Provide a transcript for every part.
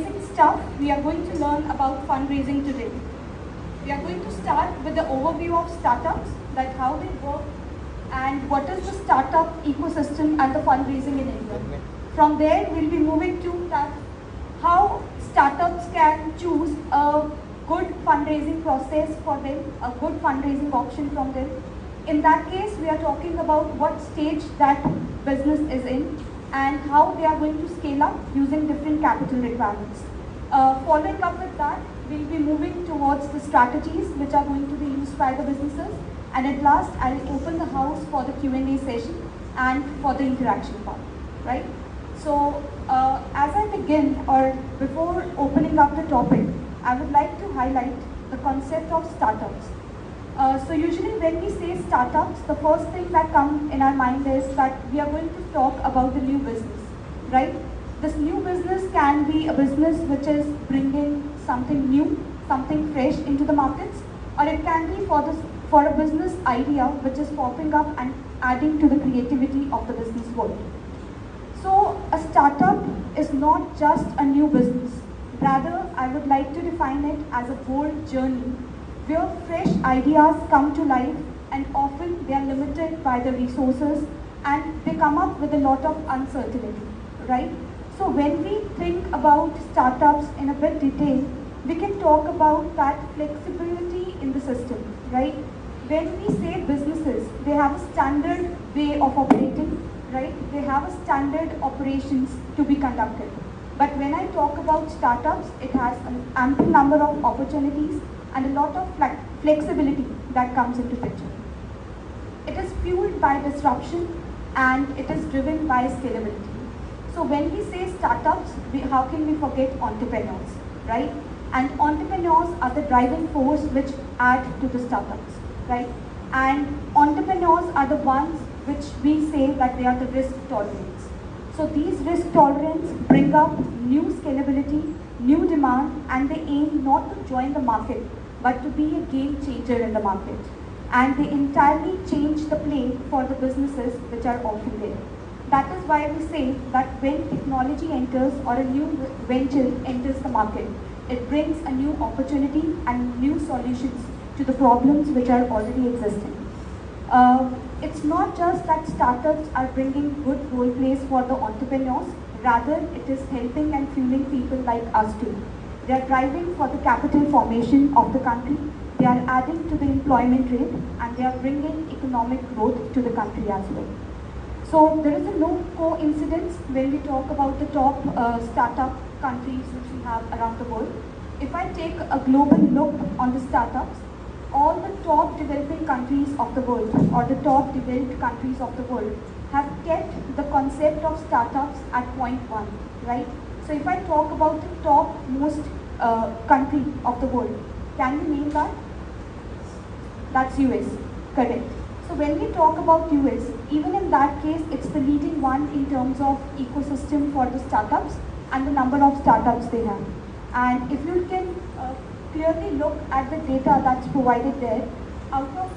amazing stuff. We are going to learn about fundraising today. We are going to start with the overview of startups, like how they work and what is the startup ecosystem and the fundraising in India. From there, we'll be moving to that how startups can choose a good fundraising process for them, a good fundraising option from them. In that case, we are talking about what stage that business is in and how they are going to scale up using different capital requirements. Following up with that, we'll be moving towards the strategies which are going to be used by the businesses, and at last I'll open the house for the Q&A session and for the interaction part, right? So as I begin, or before opening up the topic, I would like to highlight the concept of startups. So usually when we say startups, the first thing that comes in our mind is that we are going to talk about the new business, right? This new business can be a business which is bringing something new, something fresh into the markets, or it can be for a business idea which is popping up and adding to the creativity of the business world. So a startup is not just a new business. Rather, I would like to define it as a bold journey where fresh ideas come to life, and often they are limited by the resources and they come up with a lot of uncertainty, right? So when we think about startups in a bit detail, we can talk about that flexibility in the system, right? When we say businesses, they have a standard way of operating, right? They have a standard operations to be conducted. But when I talk about startups, it has an ample number of opportunities and a lot of flexibility that comes into picture. It is fueled by disruption and it is driven by scalability. So when we say startups, how can we forget entrepreneurs, right? And entrepreneurs are the driving force which add to the startups, right? And entrepreneurs are the ones which we say that they are the risk tolerance. So these risk tolerance bring up new scalability, new demand, and they aim not to join the market, but to be a game changer in the market. And they entirely change the play for the businesses which are often there. That is why we say that when technology enters or a new venture enters the market, it brings a new opportunity and new solutions to the problems which are already existing. It's not just that startups are bringing good role plays for the entrepreneurs, rather it is helping and fueling people like us too. They are driving for the capital formation of the country, they are adding to the employment rate, and they are bringing economic growth to the country as well. So there is no coincidence when we talk about the top startup countries which we have around the world. If I take a global look on the startups, all the top developing countries of the world or the top developed countries of the world have kept the concept of startups at point one, right? So if I talk about the top most country of the world, can we name that? That's US, correct. So when we talk about US, even in that case, it's the leading one in terms of ecosystem for the startups and the number of startups they have. And if you can clearly look at the data that's provided there, out of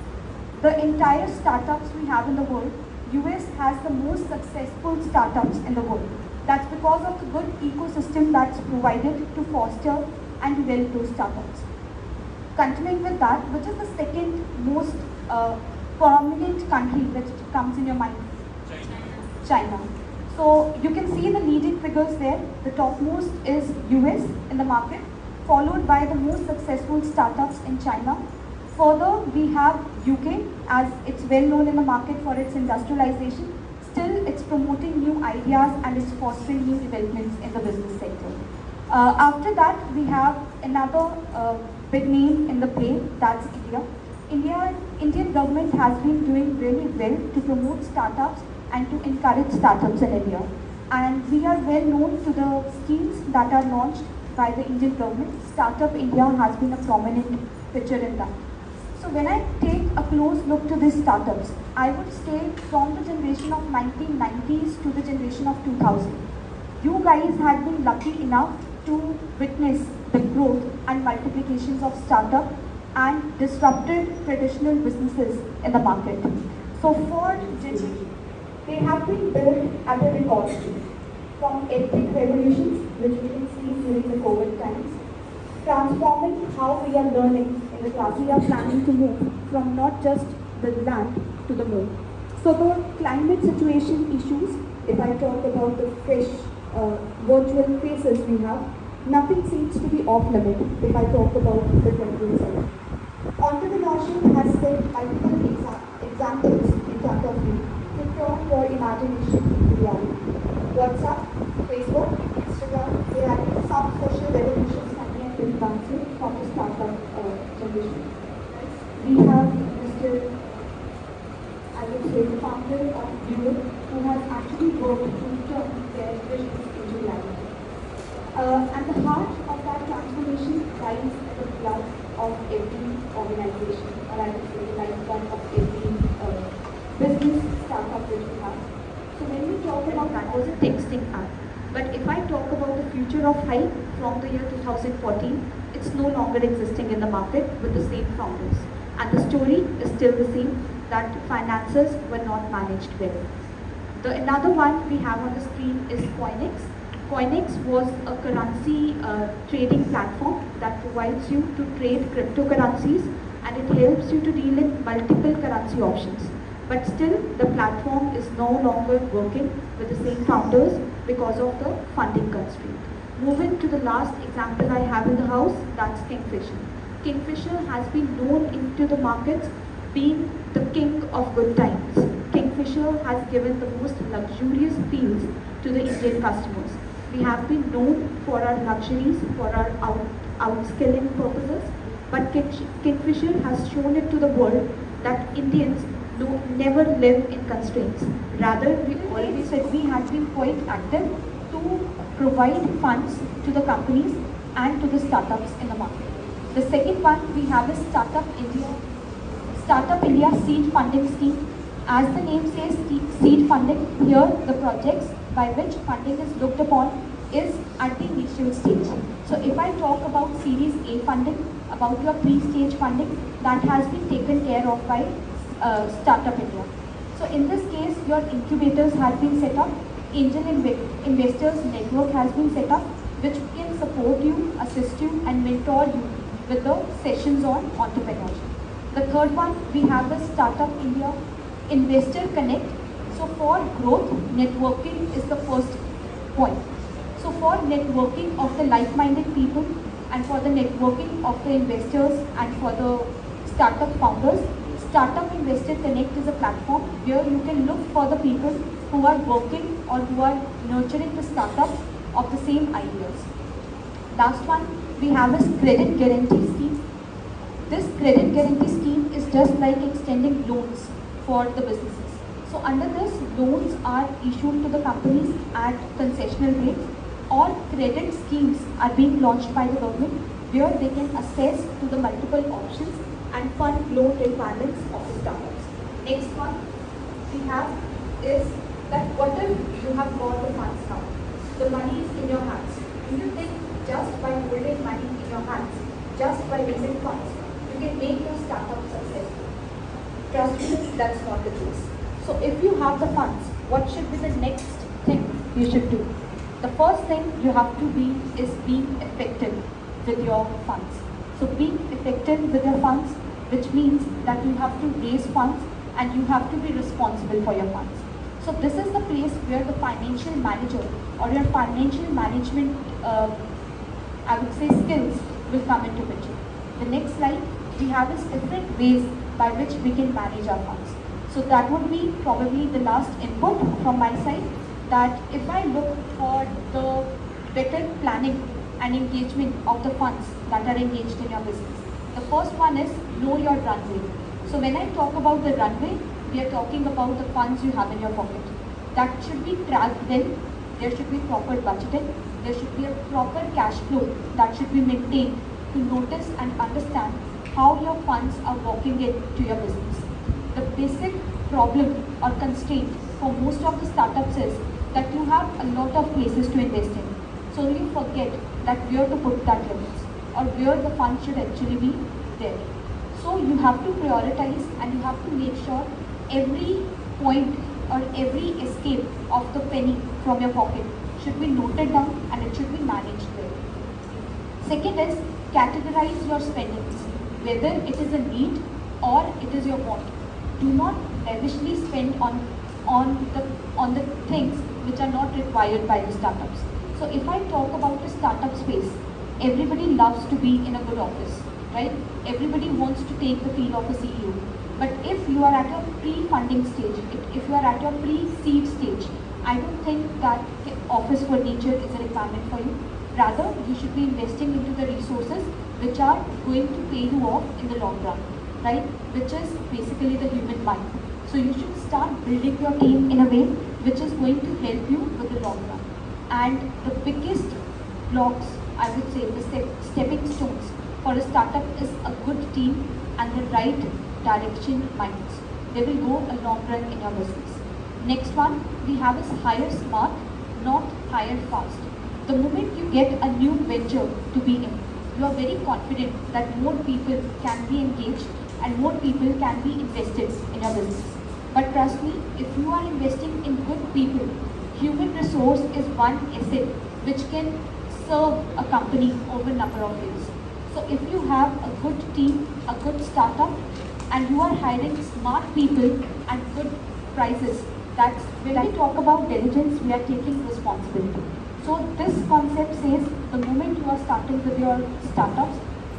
the entire startups we have in the world, US has the most successful startups in the world. That's because of the good ecosystem that's provided to foster and develop those startups. Continuing with that, which is the second most prominent country that comes in your mind? China. So you can see the leading figures there. The topmost is US in the market, followed by the most successful startups in China. Further, we have UK, as it's well known in the market for its industrialization. Still, it's promoting new ideas and it's fostering new developments in the business sector. After that, we have another big name in the play, that's India. Indian government has been doing really well to promote startups and to encourage startups in India. And we are well known to the schemes that are launched by the Indian government. Startup India has been a prominent feature in that. So when I take a close look to these startups, I would say from the generation of 1990s to the generation of 2000, you guys had been lucky enough to witness the growth and multiplications of startup and disrupted traditional businesses in the market. So for generation, they have been built at a record speed, from epic revolutions, which we can see during the transforming how we are learning in the class. We are planning to move from not just the land to the moon. So the climate situation issues, if I talk about the fresh virtual faces we have, nothing seems to be off limit if I talk about the 20th century. Entrepreneurship has set multiple examples in front of you to turn your imagination into reality. WhatsApp, Facebook, Instagram, they are some social revolutions coming and advancing from the startup generation. We have Mr. I would say the founder of Europe who has actually worked to turn their visions into reality. At the heart of that transformation lies the blood of every organization, or I would say the lifeblood of every business startup which we have. So when we talk about that was a texting app. But if I talk about the future of Hype from the year 2014, it's no longer existing in the market with the same founders. And the story is still the same, that finances were not managed well. The another one we have on the screen is Coinex. Coinex was a currency trading platform that provides you to trade cryptocurrencies, and it helps you to deal in multiple currency options. But still, the platform is no longer working with the same founders because of the funding constraint. Moving to the last example I have in the house, that's Kingfisher. Kingfisher has been known into the markets being the king of good times. Kingfisher has given the most luxurious feels to the Indian customers. We have been known for our luxuries, for our outskilling purposes, but Kingfisher has shown it to the world that Indians never live in constraints. Rather, we always said we have been quite active to provide funds to the companies and to the startups in the market. The second one we have is Startup India. Startup India Seed Funding Scheme. As the name says, seed funding, here the projects by which funding is looked upon is at the initial stage. So if I talk about Series A funding, about your pre-stage funding, that has been taken care of by Startup India. So in this case, your incubators have been set up, angel investors network has been set up, which can support you, assist you and mentor you with the sessions on entrepreneurship. The third one, we have the Startup India Investor Connect. So for growth, networking is the first point. So for networking of the like-minded people and for the networking of the investors and for the startup founders, Startup Investor Connect is a platform where you can look for the people who are working or who are nurturing the startups of the same ideas. Last one, we have this credit guarantee scheme. This credit guarantee scheme is just like extending loans for the businesses. So under this, loans are issued to the companies at concessional rates, or credit schemes are being launched by the government where they can assess to the multiple options and fund loan requirements of the startups. Next one we have is that what if you have got the funds now? The money is in your hands. Do you think just by holding money in your hands, just by raising funds, you can make your startup successful? Trust me, that's not the case. So if you have the funds, what should be the next thing you should do? The first thing you have to be is being effective with your funds. So being effective with your funds, which means that you have to raise funds and you have to be responsible for your funds. So this is the place where the financial manager or your financial management, I would say, skills will come into picture. The next slide, we have is different ways by which we can manage our funds. So that would be probably the last input from my side, that if I look for the better planning and engagement of the funds that are engaged in your business. The first one is know your runway. So when I talk about the runway, we are talking about the funds you have in your pocket. That should be tracked well. There should be proper budgeting. There should be a proper cash flow that should be maintained to notice and understand how your funds are walking into your business. The basic problem or constraint for most of the startups is that you have a lot of places to invest in. So you forget that where to put that limits or where the funds should actually be there. So you have to prioritize and you have to make sure every point or every escape of the penny from your pocket should be noted down and it should be managed well. Second is Categorize your spendings, whether it is a need or it is your want. Do not lavishly spend on the things which are not required by the startups. So if I talk about the startup space, everybody loves to be in a good office, right? Everybody wants to take the feel of a CEO. But if you are at your pre-funding stage, if you are at your pre-seed stage, I don't think that office furniture is a requirement for you. Rather, you should be investing into the resources which are going to pay you off in the long run, right? Which is basically the human mind. So you should start building your team in a way which is going to help you with the long run. And the biggest blocks, I would say, the stepping stones for a startup is a good team and the right direction minds. They will go a long run in your business. Next one we have is hire smart, not hire fast. The moment you get a new venture to be in, you are very confident that more people can be engaged and more people can be invested in your business. But trust me, if you are investing in good people, human resource is one asset which can serve a company over a number of years. So if you have a good team, a good startup, and you are hiring smart people and good prices, that's when we talk about diligence, we are taking responsibility. So this concept says the moment you are starting with your startups,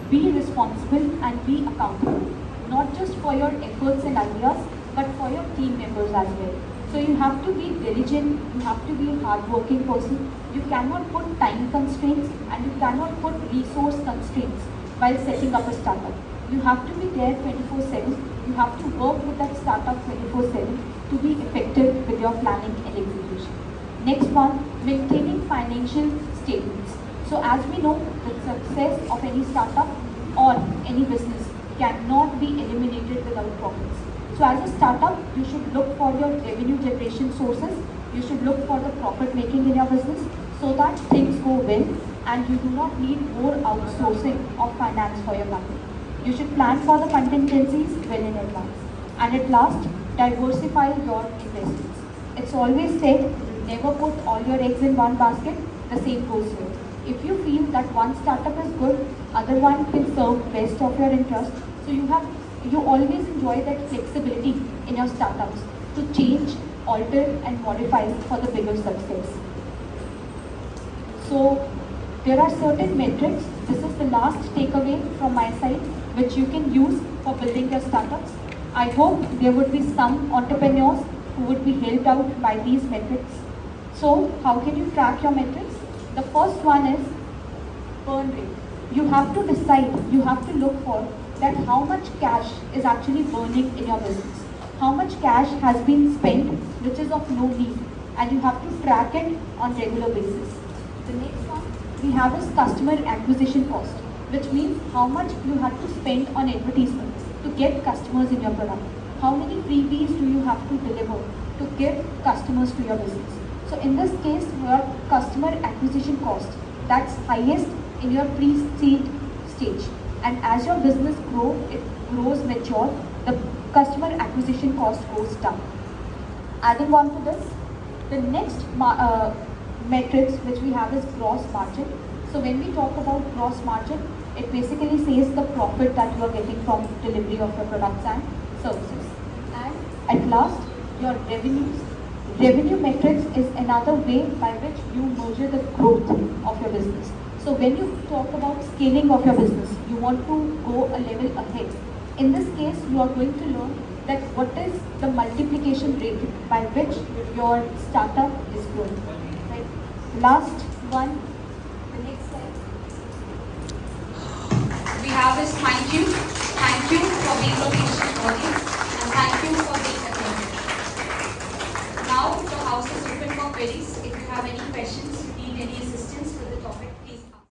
be responsible and be accountable, not just for your efforts and ideas, but for your team members as well. So you have to be diligent, you have to be a hardworking person. You cannot put time constraints and you cannot put resource constraints while setting up a startup. You have to be there 24/7. You have to work with that startup 24/7 to be effective with your planning and execution. Next one, maintaining financial statements. So as we know, the success of any startup or any business cannot be eliminated without profits. So as a startup, you should look for your revenue generation sources. You should look for the profit making in your business so that things go well and you do not need more outsourcing of finance for your company. You should plan for the contingencies well in advance. And at last, diversify your investments. It's always said, never put all your eggs in one basket. The same goes here. If you feel that one startup is good, other one can serve best of your interest. So you always enjoy that flexibility in your startups to change, alter and modify for the bigger success. So there are certain metrics. This is the last takeaway from my side which you can use for building your startups. I hope there would be some entrepreneurs who would be helped out by these metrics. So how can you track your metrics? The first one is burn rate. You have to decide, you have to look for that how much cash is actually burning in your business. How much cash has been spent which is of no need, and you have to track it on regular basis. The next one we have is customer acquisition cost, which means how much you have to spend on advertisement to get customers in your product. How many freebies do you have to deliver to give customers to your business? So in this case, your customer acquisition cost, that's highest in your pre-seed stage. And as your business grows mature, the customer acquisition cost goes down. Adding on to this, the next metrics which we have is gross margin. So when we talk about gross margin, it basically says the profit that you are getting from delivery of your products and services. And at last, your revenues. Revenue metrics is another way by which you measure the growth of your business. So when you talk about scaling of your business, you want to go a level ahead. In this case, you are going to learn that what is the multiplication rate by which your startup is growing. Right? Last one, the next slide. We have is thank you.